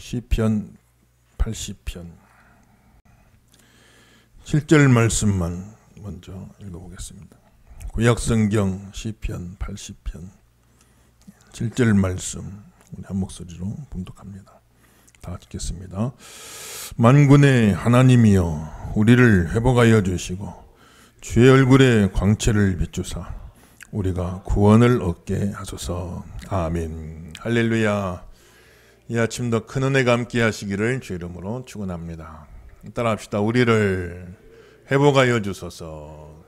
시편 80편 7절 말씀만 먼저 읽어보겠습니다. 구약성경 시편 80편 7절 말씀 우리 한 목소리로 봉독합니다. 다 읽겠습니다. 만군의 하나님이여 우리를 회복하여 주시고 주의 얼굴에 광채를 비추사 우리가 구원을 얻게 하소서. 아멘. 할렐루야. 이 아침도 큰 은혜가 함께 하시기를 주 이름으로 축원합니다. 따라합시다. 우리를 회복하여 주소서.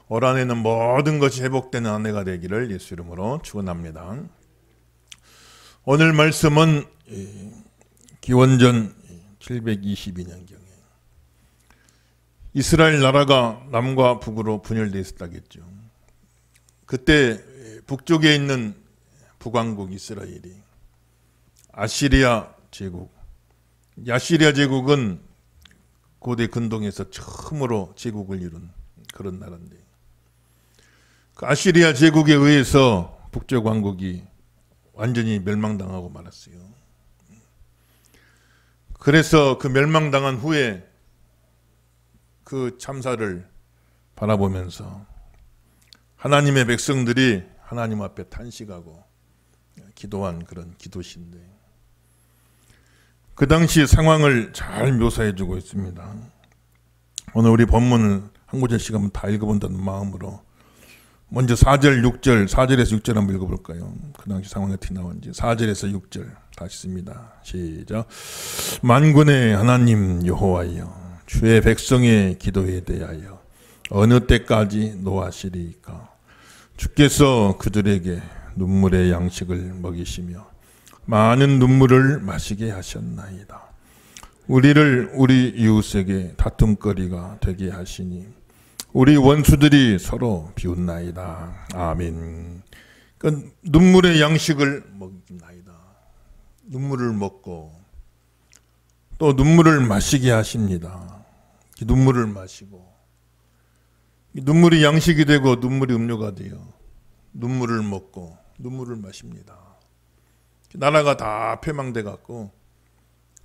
올 한해는 모든 것이 회복되는 한 해가 되기를 예수 이름으로 축원합니다. 오늘 말씀은 기원전 722년경에 이스라엘 나라가 남과 북으로 분열되어 있었다겠죠. 그때 북쪽에 있는 북왕국 이스라엘이 아시리아 제국, 아시리아 제국은 고대 근동에서 처음으로 제국을 이룬 그런 나라인데, 그 아시리아 제국에 의해서 북쪽 왕국이 완전히 멸망당하고 말았어요. 그래서 그 멸망당한 후에 그 참사를 바라보면서 하나님의 백성들이 하나님 앞에 탄식하고 기도한 그런 기도시인데, 그 당시 상황을 잘 묘사해 주고 있습니다. 오늘 우리 본문을 한 구절씩 한번 다 읽어본다는 마음으로 먼저 4절, 6절, 4절에서 6절 한번 읽어볼까요? 그 당시 상황이 어떻게 나왔는지. 4절에서 6절 다시 씁니다. 시작. 만군의 하나님 여호와여 주의 백성의 기도에 대하여 어느 때까지 노하시리이까? 주께서 그들에게 눈물의 양식을 먹이시며 많은 눈물을 마시게 하셨나이다. 우리를 우리 이웃에게 다툼거리가 되게 하시니 우리 원수들이 서로 비웃나이다. 아멘. 그러니까 눈물의 양식을 먹이나이다. 눈물을 먹고 또 눈물을 마시게 하십니다. 눈물을 마시고 눈물이 양식이 되고 눈물이 음료가 되어 눈물을 먹고 눈물을 마십니다. 나라가 다 폐망돼 갖고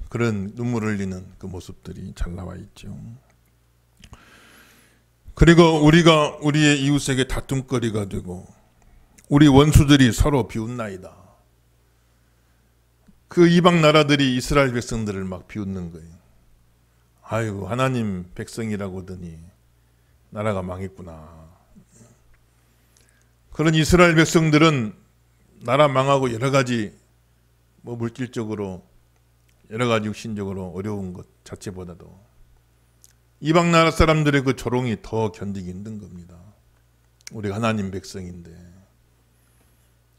그런 눈물을 흘리는 그 모습들이 잘 나와 있죠. 그리고 우리가 우리의 이웃에게 다툼거리가 되고 우리 원수들이 서로 비웃나이다. 그 이방 나라들이 이스라엘 백성들을 막 비웃는 거예요. 아이고 하나님 백성이라고 하더니 나라가 망했구나. 그런 이스라엘 백성들은 나라 망하고 여러 가지 물질적으로 여러 가지 육신적으로 어려운 것 자체보다도 이방 나라 사람들의 그 조롱이 더 견디기 힘든 겁니다. 우리가 하나님 백성인데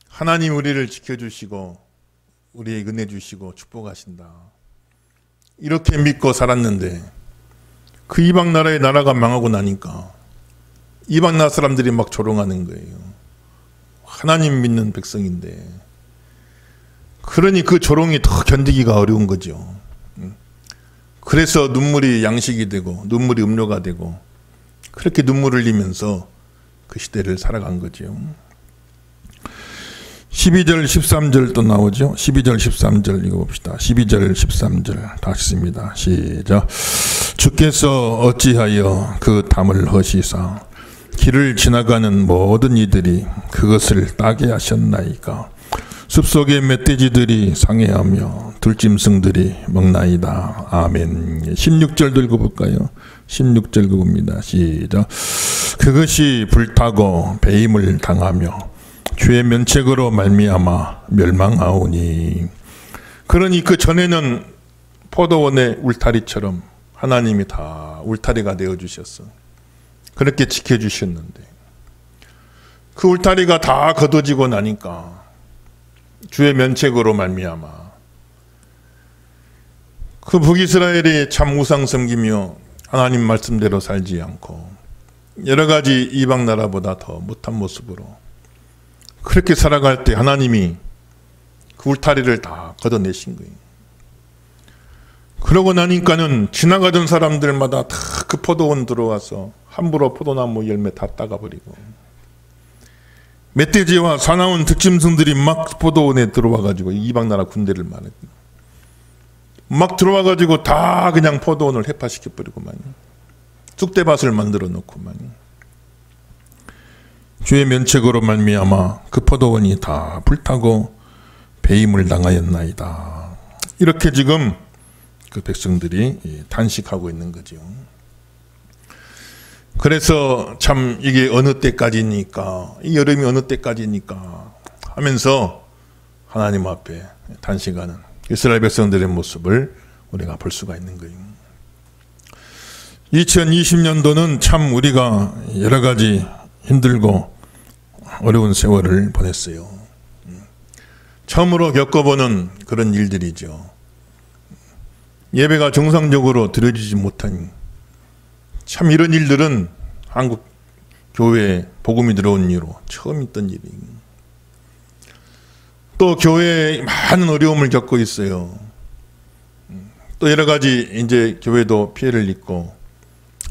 하나님 우리를 지켜주시고 우리에게 은혜 주시고 축복하신다. 이렇게 믿고 살았는데 그 이방 나라의 나라가 망하고 나니까 이방 나라 사람들이 막 조롱하는 거예요. 하나님 믿는 백성인데. 그러니 그 조롱이 더 견디기가 어려운 거죠. 그래서 눈물이 양식이 되고 눈물이 음료가 되고 그렇게 눈물을 흘리면서 그 시대를 살아간 거죠. 12절 13절 또 나오죠. 12절 13절 읽어봅시다. 12절 13절 다시 씁니다. 시작. 주께서 어찌하여 그 담을 허시사 길을 지나가는 모든 이들이 그것을 따게 하셨나이까? 숲속의 멧돼지들이 상해하며 들짐승들이 먹나이다. 아멘. 16절도 읽어볼까요? 16절 읽어봅니다. 시작. 그것이 불타고 배임을 당하며 주의 면책으로 말미암아 멸망하오니. 그러니 그 전에는 포도원의 울타리처럼 하나님이 다 울타리가 되어주셨어. 그렇게 지켜주셨는데 그 울타리가 다 걷어지고 나니까 주의 면책으로 말미암아 그 북이스라엘이 참 우상 섬기며 하나님 말씀대로 살지 않고 여러 가지 이방 나라보다 더 못한 모습으로 그렇게 살아갈 때 하나님이 그 울타리를 다 걷어내신 거예요. 그러고 나니까는 지나가던 사람들마다 다 그 포도원 들어와서 함부로 포도나무 열매 다 따가버리고 멧돼지와 사나운 득짐승들이 막 포도원에 들어와가지고 이방 나라 군대를 말했고 막 들어와가지고 다 그냥 포도원을 해파시켜버리고만, 쑥대밭을 만들어 놓고만, 주의 면책으로 말미암아 그 포도원이 다 불타고 배임을 당하였나이다. 이렇게 지금 그 백성들이 탄식하고 있는 거죠. 그래서 참 이게 어느 때까지니까, 이 여름이 어느 때까지니까 하면서 하나님 앞에 탄식하는 이스라엘 백성들의 모습을 우리가 볼 수가 있는 거예요. 2020년도는 참 우리가 여러 가지 힘들고 어려운 세월을 보냈어요. 처음으로 겪어보는 그런 일들이죠. 예배가 정상적으로 드려지지 못한, 참 이런 일들은 한국 교회에 복음이 들어온 이후로 처음 있던 일이에요. 또 교회에 많은 어려움을 겪고 있어요. 또 여러 가지 이제 교회도 피해를 입고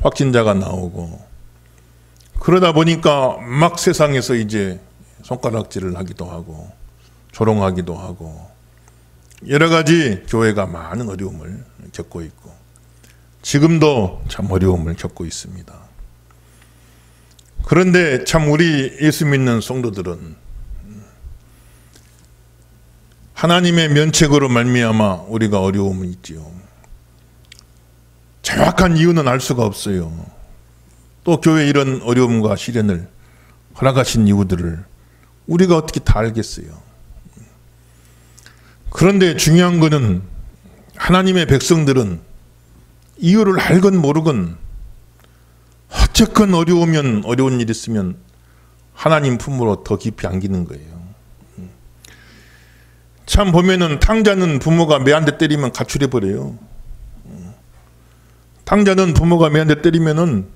확진자가 나오고, 그러다 보니까 막 세상에서 이제 손가락질을 하기도 하고 조롱하기도 하고, 여러 가지 교회가 많은 어려움을 겪고 있고 지금도 참 어려움을 겪고 있습니다. 그런데 참 우리 예수 믿는 성도들은 하나님의 면책으로 말미암아 우리가 어려움이 있지요. 정확한 이유는 알 수가 없어요. 또 교회 이런 어려움과 시련을 허락하신 이유들을 우리가 어떻게 다 알겠어요. 그런데 중요한 것은 하나님의 백성들은 이유를 알건 모르건 어쨌건 어려우면, 어려운 일 있으면 하나님 품으로 더 깊이 안기는 거예요. 참 보면은 탕자는 부모가 매한테 때리면 가출해 버려요. 탕자는 부모가 매한테 때리면은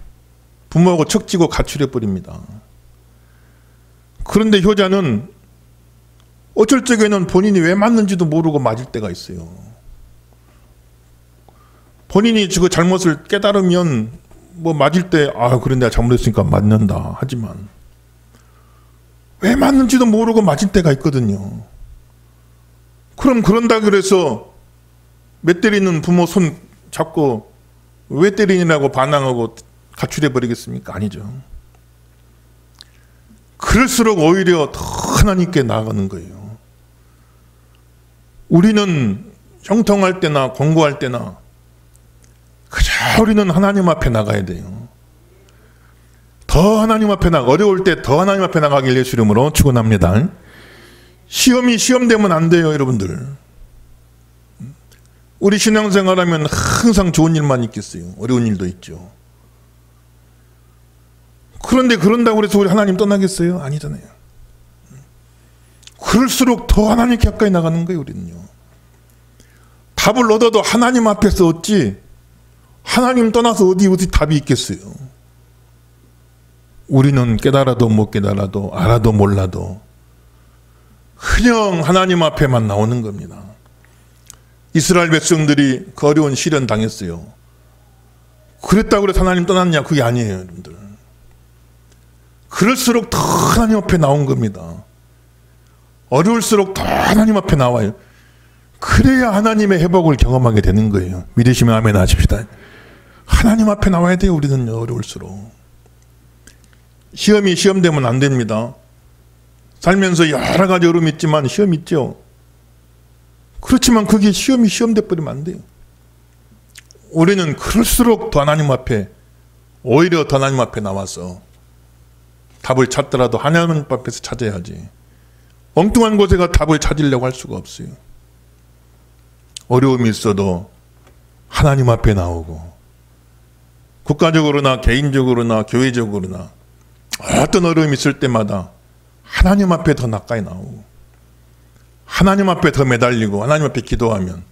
부모하고 척지고 가출해 버립니다. 그런데 효자는 어쩔 적에는 본인이 왜 맞는지도 모르고 맞을 때가 있어요. 본인이 그 잘못을 깨달으면 뭐 맞을 때, 아, 그래 내가 잘못했으니까 맞는다 하지만 왜 맞는지도 모르고 맞을 때가 있거든요. 그럼 그런다 그래서 매 때리는 부모 손 잡고 왜 때리냐고 반항하고 가출해 버리겠습니까? 아니죠. 그럴수록 오히려 더 하나님께 나아가는 거예요. 우리는 형통할 때나 공고할 때나 그저 우리는 하나님 앞에 나가야 돼요. 더 하나님 앞에 어려울 때 더 하나님 앞에 나가길 예수 이름으로 축원합니다. 시험이 시험되면 안 돼요, 여러분들. 우리 신앙생활하면 항상 좋은 일만 있겠어요. 어려운 일도 있죠. 그런데 그런다고 해서 우리 하나님 떠나겠어요? 아니잖아요. 그럴수록 더 하나님 가까이 나가는 거예요, 우리는요. 답을 얻어도 하나님 앞에서 얻지 하나님 떠나서 어디 답이 있겠어요. 우리는 깨달아도 못 깨달아도 알아도 몰라도 그냥 하나님 앞에만 나오는 겁니다. 이스라엘 백성들이 그 어려운 시련 당했어요. 그랬다고 해서 하나님 떠났냐? 그게 아니에요, 여러분들. 그럴수록 더 하나님 앞에 나온 겁니다. 어려울수록 더 하나님 앞에 나와요. 그래야 하나님의 회복을 경험하게 되는 거예요. 믿으시면 아멘 하십시다. 하나님 앞에 나와야 돼요, 우리는 어려울수록. 시험이 시험되면 안 됩니다. 살면서 여러 가지 어려움이 있지만 시험이 있죠. 그렇지만 그게 시험이 시험돼 버리면 안 돼요. 우리는 그럴수록 더 하나님 앞에, 오히려 더 하나님 앞에 나와서 답을 찾더라도 하나님 앞에서 찾아야지. 엉뚱한 곳에 가 답을 찾으려고 할 수가 없어요. 어려움이 있어도 하나님 앞에 나오고, 국가적으로나 개인적으로나 교회적으로나 어떤 어려움이 있을 때마다 하나님 앞에 더 가까이 나오고 하나님 앞에 더 매달리고 하나님 앞에 기도하면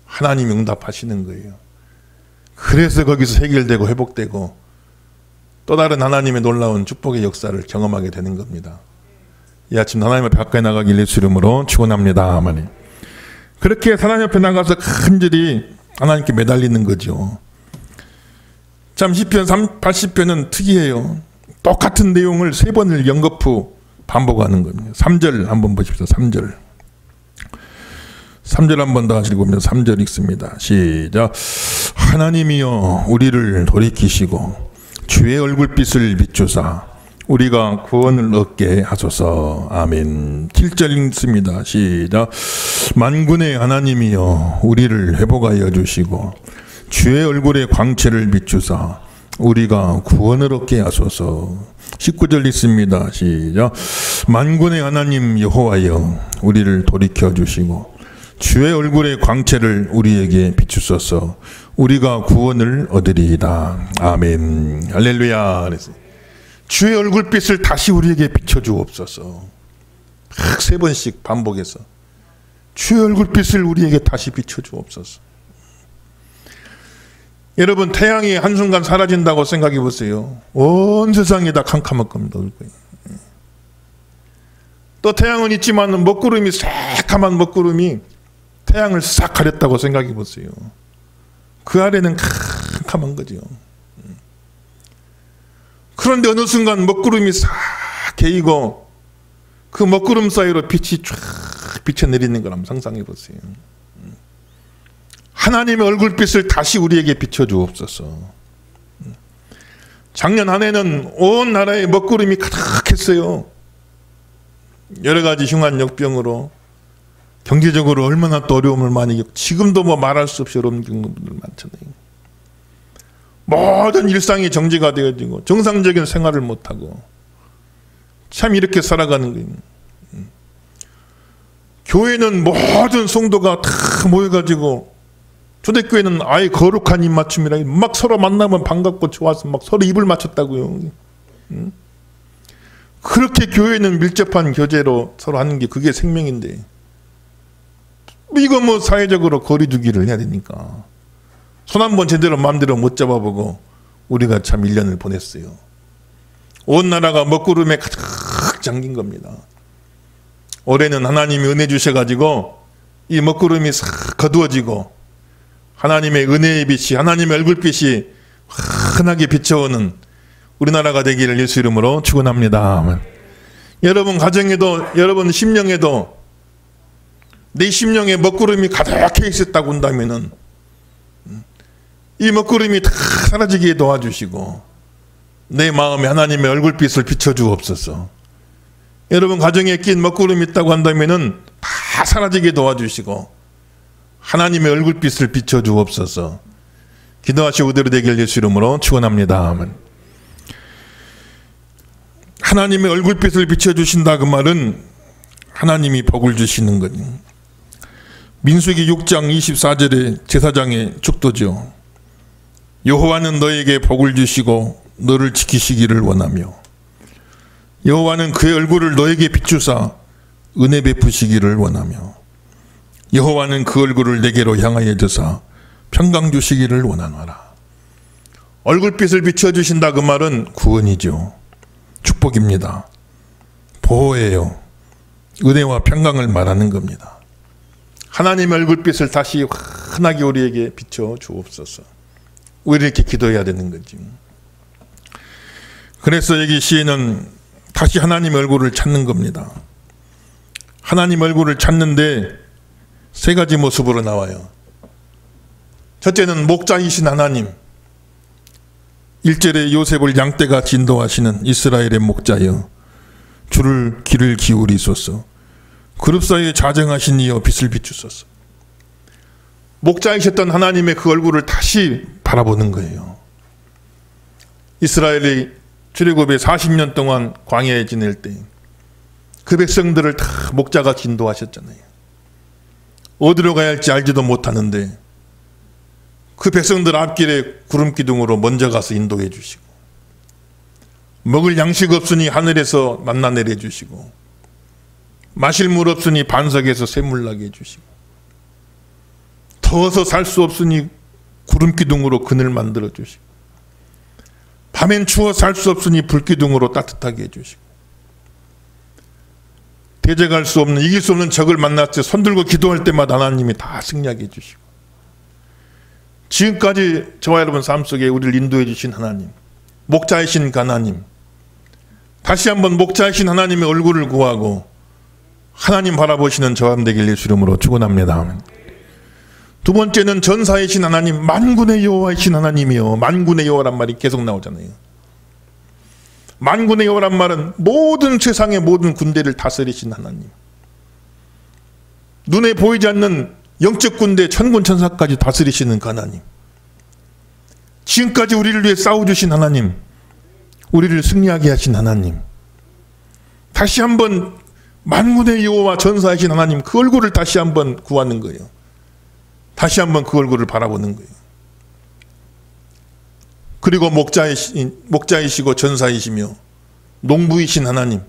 하나님이 응답하시는 거예요. 그래서 거기서 해결되고 회복되고 또 다른 하나님의 놀라운 축복의 역사를 경험하게 되는 겁니다. 이 아침 하나님 앞에 가까이 나가길 예수 이름으로 축원합니다. 아멘. 그렇게 하나님 앞에 나가서 간절히 하나님께 매달리는 거죠. 참 시편 80편은 특이해요. 똑같은 내용을 3번을 연거푸 반복하는 겁니다. 3절 한번 보십시오. 3절. 3절 한 번 더 읽으면 3절 읽습니다. 시작. 하나님이여 우리를 돌이키시고 주의 얼굴빛을 비추사 우리가 구원을 얻게 하소서. 아멘. 7절 읽습니다. 시작. 만군의 하나님이여 우리를 회복하여 주시고 주의 얼굴의 광채를 비추사 우리가 구원을 얻게 하소서. 19절 읽습니다. 시작. 만군의 하나님 여호와여 우리를 돌이켜 주시고 주의 얼굴의 광채를 우리에게 비추소서. 우리가 구원을 얻으리이다. 아멘. 할렐루야. 주의 얼굴빛을 다시 우리에게 비춰주옵소서. 3번씩 반복해서 주의 얼굴빛을 우리에게 다시 비춰주옵소서. 여러분, 태양이 한순간 사라진다고 생각해 보세요. 온 세상이 다 캄캄할 겁니다. 또 태양은 있지만 먹구름이 새카만 먹구름이 태양을 싹 가렸다고 생각해 보세요. 그 아래는 캄캄한 거죠. 그런데 어느 순간 먹구름이 싹 개이고 그 먹구름 사이로 빛이 쫙 비쳐내리는 걸 한번 상상해 보세요. 하나님의 얼굴빛을 다시 우리에게 비춰주옵소서. 작년 한 해는 온 나라에 먹구름이 가득했어요. 여러 가지 흉한 역병으로 경제적으로 얼마나 또 어려움을 많이 겪고 지금도 뭐 말할 수 없이 어려운 경우들 많잖아요. 모든 일상이 정지가 되어지고 정상적인 생활을 못하고 참 이렇게 살아가는 거예요. 교회는 모든 성도가 다 모여가지고 초대교회는 아예 거룩한 입맞춤이라 막 서로 만나면 반갑고 좋아서 막 서로 입을 맞췄다고요. 그렇게 교회는 밀접한 교제로 서로 하는 게 그게 생명인데 이거 뭐 사회적으로 거리 두기를 해야 되니까 손 한번 제대로 마음대로 못 잡아보고 우리가 참 1년을 보냈어요. 온 나라가 먹구름에 가득 잠긴 겁니다. 올해는 하나님이 은혜 주셔가지고 이 먹구름이 싹 거두어지고 하나님의 은혜의 빛이 하나님의 얼굴빛이 환하게 비춰오는 우리나라가 되기를 예수 이름으로 축원합니다. 여러분 가정에도 여러분 심령에도 내 심령에 먹구름이 가득해 있었다고 한다면은 이 먹구름이 다 사라지게 도와주시고 내 마음에 하나님의 얼굴빛을 비춰주옵소서. 여러분 가정에 낀 먹구름이 있다고 한다면은 다 사라지게 도와주시고 하나님의 얼굴빛을 비춰주옵소서. 기도하시고 그대로 되길 예수 이름으로 축원합니다. 아멘. 하나님의 얼굴빛을 비춰주신다 그 말은 하나님이 복을 주시는 거니. 민수기 6장 24절의 제사장의 축도죠. 여호와는 너에게 복을 주시고 너를 지키시기를 원하며 여호와는 그의 얼굴을 너에게 비추사 은혜 베푸시기를 원하며 여호와는 그 얼굴을 내게로 향하여 주사 평강 주시기를 원하노라. 얼굴빛을 비춰주신다 그 말은 구원이죠. 축복입니다. 보호예요. 은혜와 평강을 말하는 겁니다. 하나님의 얼굴빛을 다시 환하게 우리에게 비춰 주옵소서. 우리 이렇게 기도해야 되는 거지. 그래서 여기 시에는 다시 하나님의 얼굴을 찾는 겁니다. 하나님 얼굴을 찾는데 3가지 모습으로 나와요. 첫째는 목자이신 하나님. 1절에 요셉을 양떼같이 인도하시는 이스라엘의 목자여 주를 귀를 기울이소서. 그룹 사이에 자정하신 이여 빛을 비추소서. 목자이셨던 하나님의 그 얼굴을 다시 바라보는 거예요. 이스라엘이 출애굽에 40년 동안 광야에 지낼 때 그 백성들을 다 목자같이 인도하셨잖아요. 어디로 가야 할지 알지도 못하는데 그 백성들 앞길에 구름 기둥으로 먼저 가서 인도해 주시고 먹을 양식 없으니 하늘에서 만나 내려주시고 마실 물 없으니 반석에서 샘물 나게 해주시고 더워서 살 수 없으니 구름 기둥으로 그늘 만들어 주시고 밤엔 추워 살 수 없으니 불기둥으로 따뜻하게 해주시고 대적할 수 없는 이길 수 없는 적을 만났을 때 손들고 기도할 때마다 하나님이 다 승리하게 해주시고 지금까지 저와 여러분 삶 속에 우리를 인도해 주신 하나님, 목자이신 하나님, 다시 한번 목자이신 하나님의 얼굴을 구하고 하나님 바라보시는 저함 되길 예수 이름으로 축원합니다. 두 번째는 전사이신 하나님, 만군의 여호와이신 하나님이요. 만군의 여호와란 말이 계속 나오잖아요. 만군의 여호와란 말은 모든 세상의 모든 군대를 다스리신 하나님, 눈에 보이지 않는 영적 군대 천군 천사까지 다스리시는 그 하나님, 지금까지 우리를 위해 싸워주신 하나님, 우리를 승리하게 하신 하나님, 다시 한번 만군의 여호와 전사이신 하나님, 그 얼굴을 다시 한번 구하는 거예요. 다시 한번 그 얼굴을 바라보는 거예요. 그리고 목자이시고 전사이시며 농부이신 하나님,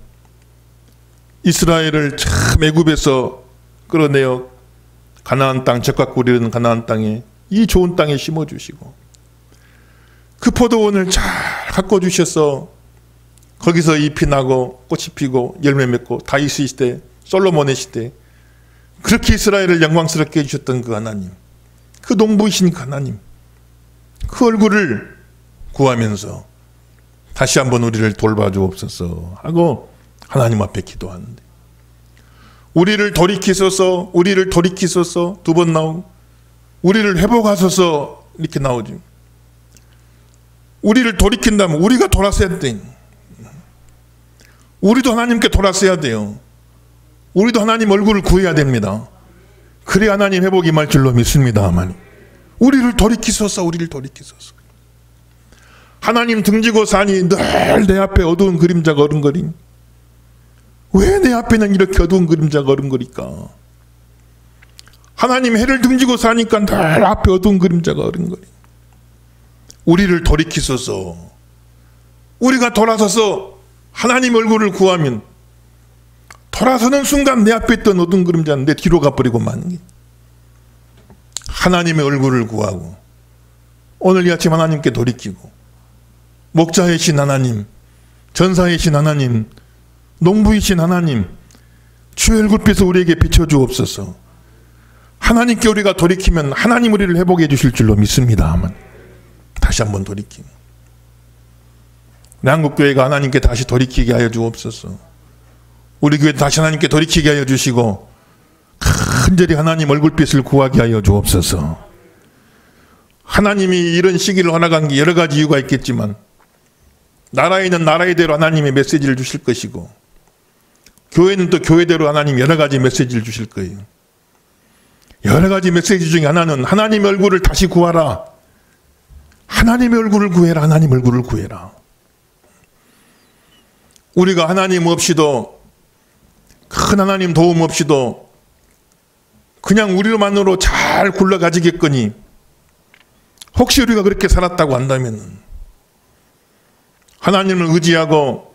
이스라엘을 참 애굽에서 끌어내어 가나안 땅, 적과 꿀이르는 가나안 땅에, 이 좋은 땅에 심어주시고 그 포도원을 잘 가꿔주셔서 거기서 잎이 나고 꽃이 피고 열매 맺고 다윗의 시대, 솔로몬의 시대, 그렇게 이스라엘을 영광스럽게 해주셨던 그 하나님, 그 농부이신 그 하나님, 그 얼굴을 구하면서 다시 한번 우리를 돌봐주옵소서 하고 하나님 앞에 기도하는데, 우리를 돌이키소서, 우리를 돌이키소서 두 번 나오고, 우리를 회복하소서 이렇게 나오죠. 우리를 돌이킨다면 우리가 돌아서야 돼. 우리도 하나님께 돌아서야 돼요. 우리도 하나님 얼굴을 구해야 됩니다. 그래야 하나님 회복이 임할 줄로 믿습니다만, 우리를 돌이키소서, 우리를 돌이키소서. 하나님 등지고 사니 늘 내 앞에 어두운 그림자가 어른거림. 왜 내 앞에는 이렇게 어두운 그림자가 어른거릴까? 하나님 해를 등지고 사니까 늘 앞에 어두운 그림자가 어른거림. 우리를 돌이키소서. 우리가 돌아서서 하나님 얼굴을 구하면, 돌아서는 순간 내 앞에 있던 어두운 그림자는 내 뒤로 가버리고 마는 게, 하나님의 얼굴을 구하고 오늘 이 아침 하나님께 돌이키고, 목자이신 하나님, 전사이신 하나님, 농부이신 하나님, 주의 얼굴빛을 우리에게 비춰주옵소서. 하나님께 우리가 돌이키면 하나님 우리를 회복해 주실 줄로 믿습니다만, 다시 한번 돌이키고, 우리 한국교회가 하나님께 다시 돌이키게 하여 주옵소서. 우리 교회 다시 하나님께 돌이키게 하여 주시고 간절히 하나님 얼굴빛을 구하게 하여 주옵소서. 하나님이 이런 시기를 허락한 게 여러 가지 이유가 있겠지만, 나라에는 나라의대로 하나님의 메시지를 주실 것이고, 교회는 또 교회대로 하나님 여러 가지 메시지를 주실 거예요. 여러 가지 메시지 중에 하나는 하나님의 얼굴을 다시 구하라. 하나님의 얼굴을 구해라. 하나님 얼굴을 구해라. 우리가 하나님 없이도, 큰 하나님 도움 없이도 그냥 우리만으로 잘 굴러가지겠거니, 혹시 우리가 그렇게 살았다고 한다면 하나님을 의지하고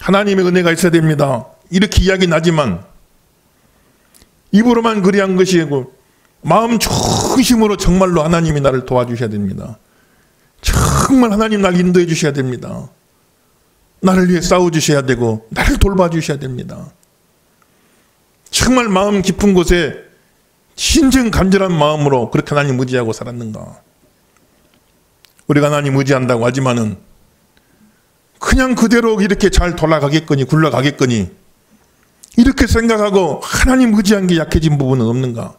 하나님의 은혜가 있어야 됩니다, 이렇게 이야기 나지만, 입으로만 그리한 것이 아니고 마음 중심으로 정말로 하나님이 나를 도와주셔야 됩니다. 정말 하나님 나를 인도해 주셔야 됩니다. 나를 위해 싸워주셔야 되고 나를 돌봐주셔야 됩니다. 정말 마음 깊은 곳에 진정 간절한 마음으로 그렇게 하나님 의지하고 살았는가? 우리가 하나님 의지한다고 하지만은 그냥 그대로 이렇게 잘 돌아가겠거니 굴러가겠거니 이렇게 생각하고 하나님 의지한 게 약해진 부분은 없는가?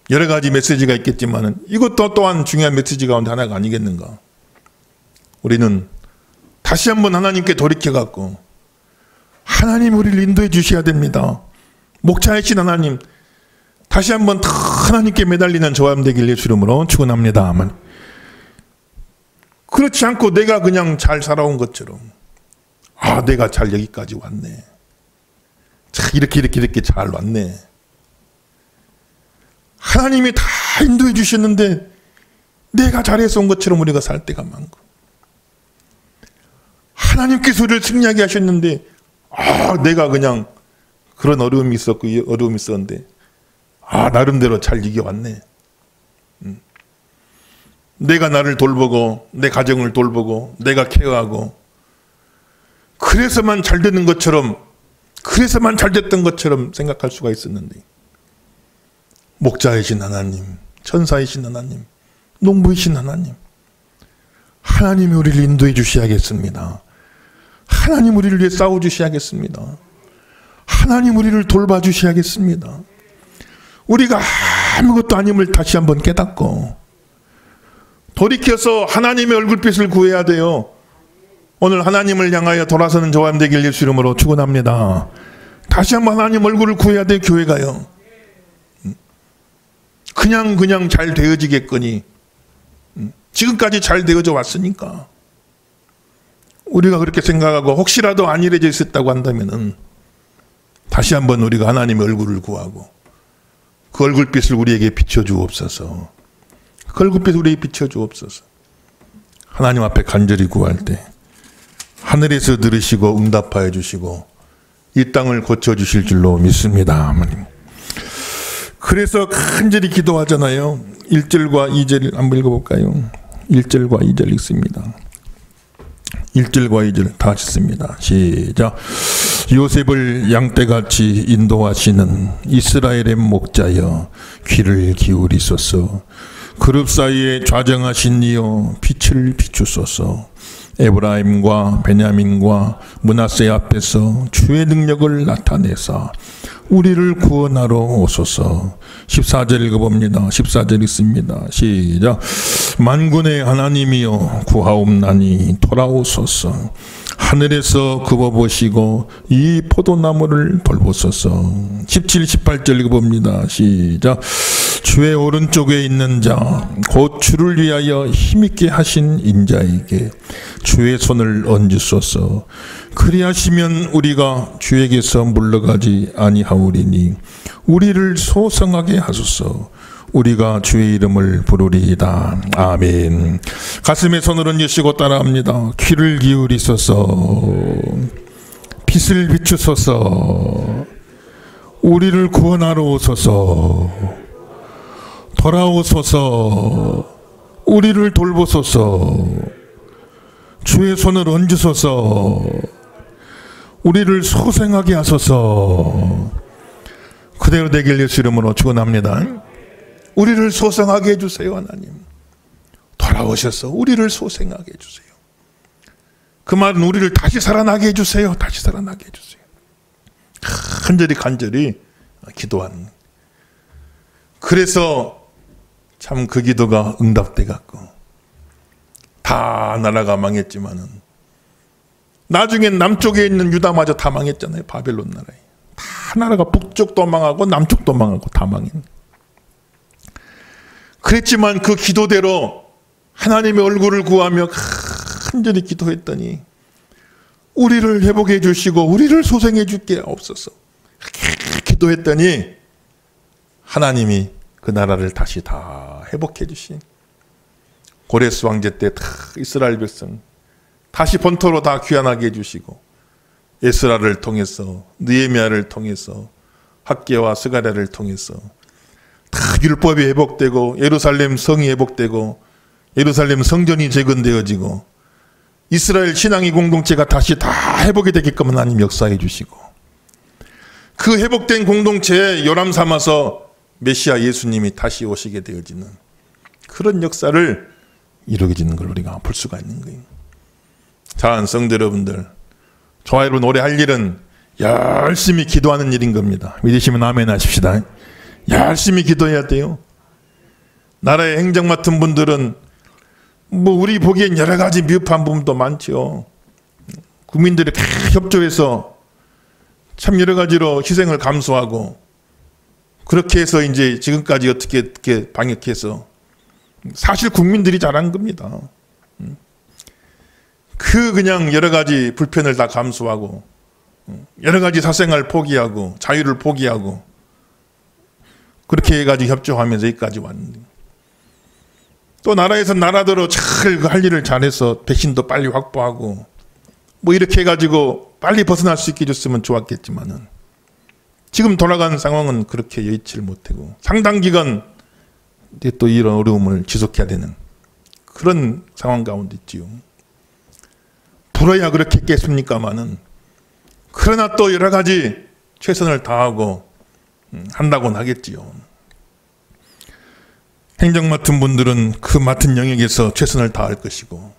여러 가지 메시지가 있겠지만은 이것도 또한 중요한 메시지 가운데 하나가 아니겠는가? 우리는 다시 한번 하나님께 돌이켜갖고 하나님 우리를 인도해 주셔야 됩니다. 목자이신 하나님, 다시 한번 더 하나님께 매달리는 저함 되길 예수 이름으로 축원합니다. 아멘. 그렇지 않고 내가 그냥 잘 살아온 것처럼, 아 내가 잘 여기까지 왔네, 자 이렇게 잘 왔네, 하나님이 다 인도해 주셨는데 내가 잘해서 온 것처럼 우리가 살 때가 많고, 하나님께서 우리를 승리하게 하셨는데 아 내가 그냥 그런 어려움이 있었고 이 어려움이 있었는데 아 나름대로 잘 이겨왔네, 내가 나를 돌보고 내 가정을 돌보고 내가 케어하고 그래서만 잘 되는 것처럼, 그래서만 잘 됐던 것처럼 생각할 수가 있었는데, 목자이신 하나님, 천사이신 하나님, 농부이신 하나님, 하나님이 우리를 인도해 주셔야겠습니다. 하나님 우리를 위해 싸워 주셔야겠습니다. 하나님 우리를 돌봐주셔야겠습니다. 우리가 아무것도 아님을 다시 한번 깨닫고 돌이켜서 하나님의 얼굴빛을 구해야 돼요. 오늘 하나님을 향하여 돌아서는 저와 되길 예수 이름으로 축원합니다. 다시 한번 하나님 얼굴을 구해야 돼. 교회가요. 그냥 잘 되어지겠거니 지금까지 잘 되어져 왔으니까 우리가 그렇게 생각하고 혹시라도 안 이래져 있었다고 한다면은 다시 한번 우리가 하나님의 얼굴을 구하고 그 얼굴빛을 우리에게 비춰주옵소서. 그 얼굴빛을 우리에게 비춰주옵소서. 하나님 앞에 간절히 구할 때 하늘에서 들으시고 응답하여 주시고 이 땅을 고쳐주실 줄로 믿습니다. 하나님. 그래서 간절히 기도하잖아요. 1절과 2절 한번 읽어볼까요? 1절과 2절 읽습니다. 1절과 2절 다 읽습니다. 시작. 요셉을 양떼같이 인도하시는 이스라엘의 목자여 귀를 기울이소서. 그룹 사이에 좌정하신 이여 빛을 비추소서. 에브라임과 베냐민과 므낫세 앞에서 주의 능력을 나타내사 우리를 구원하러 오소서. 14절 읽어봅니다. 14절 있습니다. 시작. 만군의 하나님이여 구하옵나니 돌아오소서. 하늘에서 굽어보시고 이 포도나무를 돌보소서. 17, 18절 읽어봅니다. 시작. 주의 오른쪽에 있는 자 곧 주를 위하여 힘있게 하신 인자에게 주의 손을 얹으소서. 그리하시면 우리가 주에게서 물러가지 아니하오리니 우리를 소성하게 하소서. 우리가 주의 이름을 부르리이다. 아멘. 가슴에 손을 얹으시고 따라합니다. 귀를 기울이소서. 빛을 비추소서. 우리를 구원하러 오소서. 돌아오소서. 우리를 돌보소서. 주의 손을 얹으소서. 우리를 소생하게 하소서. 그대로 되길 예수 이름으로 축원합니다. 우리를 소생하게 해주세요. 하나님 돌아오셔서 우리를 소생하게 해주세요. 그 말은 우리를 다시 살아나게 해주세요. 다시 살아나게 해주세요. 간절히 기도하는. 그래서 참 그 기도가 응답돼 갖고 다 나라가 망했지만은 나중엔 남쪽에 있는 유다마저 다 망했잖아요. 바벨론 나라에 다 나라가 북쪽도 망하고 남쪽도 망하고 다 망했네. 그랬지만 그 기도대로 하나님의 얼굴을 구하며 간절히 기도했더니 우리를 회복해 주시고 우리를 소생해 줄게 없어서 기도했더니 하나님이 그 나라를 다시 다 회복해 주신 고레스 왕제 때 다 이스라엘 백성 다시 본토로 다 귀환하게 해주시고 에스라를 통해서 느헤미야를 통해서 학개와 스가랴를 통해서 다 율법이 회복되고 예루살렘 성이 회복되고 예루살렘 성전이 재건되어지고 이스라엘 신앙의 공동체가 다시 다 회복이 되게끔 하나님 역사해 주시고 그 회복된 공동체에 요람 삼아서 메시아 예수님이 다시 오시게 되어지는 그런 역사를 이루게 되는 걸 우리가 볼 수가 있는 거예요. 자, 성도 여러분들, 저와 여러분 올해 할 일은 열심히 기도하는 일인 겁니다. 믿으시면 아멘 하십시다. 열심히 기도해야 돼요. 나라의 행정 맡은 분들은 뭐 우리 보기엔 여러 가지 미흡한 부분도 많죠. 국민들이 다 협조해서 참 여러 가지로 희생을 감수하고 그렇게 해서 이제 지금까지 어떻게 방역해서 사실 국민들이 잘한 겁니다. 그냥 여러 가지 불편을 다 감수하고 여러 가지 사생활 포기하고 자유를 포기하고 그렇게 해가지고 협조하면서 여기까지 왔는데 또 나라에서 나라대로 잘 할 일을 잘해서 백신도 빨리 확보하고 뭐 이렇게 해가지고 빨리 벗어날 수 있게 해줬으면 좋았겠지만은 지금 돌아가는 상황은 그렇게 여의치를 못하고 상당 기간 또 이런 어려움을 지속해야 되는 그런 상황 가운데 있지요. 불어야 그렇게 했겠습니까마는 그러나 또 여러 가지 최선을 다하고 한다고는 하겠지요. 행정 맡은 분들은 그 맡은 영역에서 최선을 다할 것이고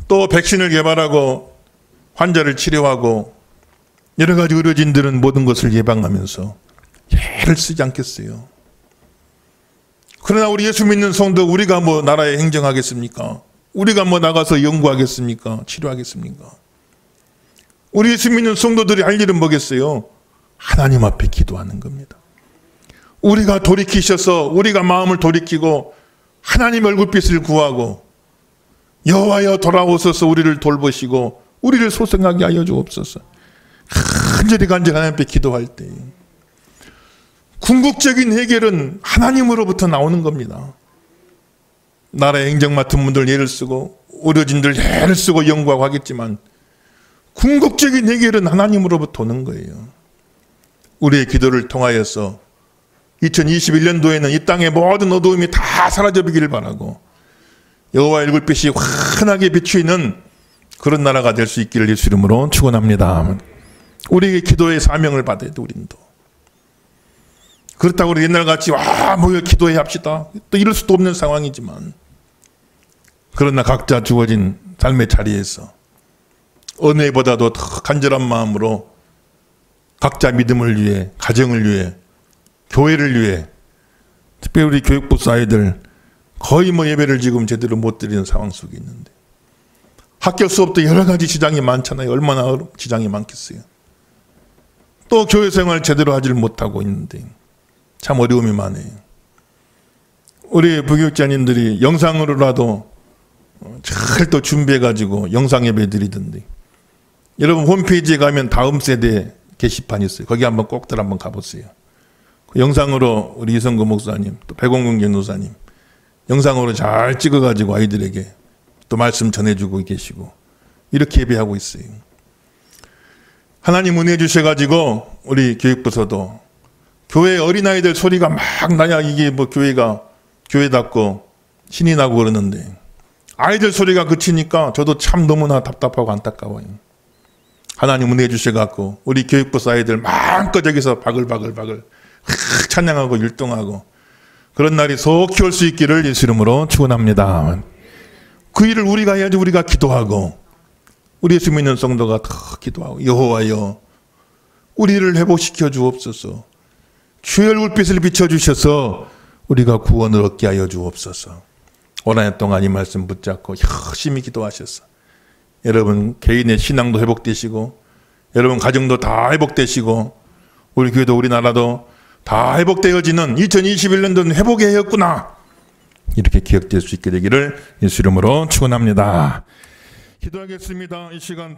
또 백신을 개발하고 환자를 치료하고 여러 가지 의료진들은 모든 것을 예방하면서 애를 쓰지 않겠어요. 그러나 우리 예수 믿는 성도, 우리가 뭐 나라에 행정하겠습니까? 우리가 뭐 나가서 연구하겠습니까? 치료하겠습니까? 우리 예수 믿는 성도들이 할 일은 뭐겠어요? 하나님 앞에 기도하는 겁니다. 우리가 돌이키셔서, 우리가 마음을 돌이키고 하나님 얼굴빛을 구하고 여호와여 돌아오소서, 우리를 돌보시고 우리를 소생하게 하여 주옵소서. 간절히 하나님 앞에 기도할 때 궁극적인 해결은 하나님으로부터 나오는 겁니다. 나라의 행정 맡은 분들 예를 쓰고 의료진들 예를 쓰고 연구하고 하겠지만 궁극적인 해결은 하나님으로부터 오는 거예요. 우리의 기도를 통하여서 2021년도에는 이 땅의 모든 어두움이 다 사라져버기를 바라고 여호와의 얼굴빛이 환하게 비추이는 그런 나라가 될 수 있기를 예수 이름으로 축원합니다. 우리의 기도의 사명을 받아야 돼. 우린도 그렇다고 우리 옛날같이 모여 기도해 합시다, 또 이럴 수도 없는 상황이지만, 그러나 각자 주어진 삶의 자리에서 어느 해보다도 더 간절한 마음으로 각자 믿음을 위해, 가정을 위해, 교회를 위해, 특별히 우리 교육부 아이들 거의 예배를 지금 제대로 못 드리는 상황 속에 있는데, 학교 수업도 여러 가지 지장이 많잖아요. 얼마나 지장이 많겠어요. 또 교회 생활 제대로 하지를 못하고 있는데 참 어려움이 많아요. 우리 부교육자님들이 영상으로라도 잘 또 준비해가지고 영상 예배 드리던데, 여러분 홈페이지에 가면 다음 세대 게시판이 있어요. 거기 한번 꼭들 한번 가보세요. 그 영상으로 우리 이성구 목사님, 또 백원근 전도사님 영상으로 잘 찍어가지고 아이들에게 또 말씀 전해주고 계시고 이렇게 예배하고 있어요. 하나님 은혜 주셔가지고 우리 교육부서도 교회 어린아이들 소리가 막 나야 이게 교회가 교회답고 신이 나고 그러는데, 아이들 소리가 그치니까 저도 참 너무나 답답하고 안타까워요. 하나님 은혜 주셔갖고 우리 교육부 아이들 마음껏 여기서 바글바글 찬양하고 율동하고 그런 날이 속히 올 수 있기를 예수 이름으로 축원합니다. 그 일을 우리가 해야지. 우리가 기도하고 우리 예수 믿는 성도가 더 기도하고 여호와여 우리를 회복시켜 주옵소서. 주의 얼굴빛을 비춰주셔서 우리가 구원을 얻게 하여 주옵소서. 오늘 한 해 동안 이 말씀 붙잡고 열심히 기도하셨어. 여러분 개인의 신앙도 회복되시고 여러분 가정도 다 회복되시고 우리 교회도 우리나라도 다 회복되어지는 2021년도는 회복의 해였구나, 이렇게 기억될 수 있게 되기를 예수 이름으로 축원합니다. 기도하겠습니다. 이 시간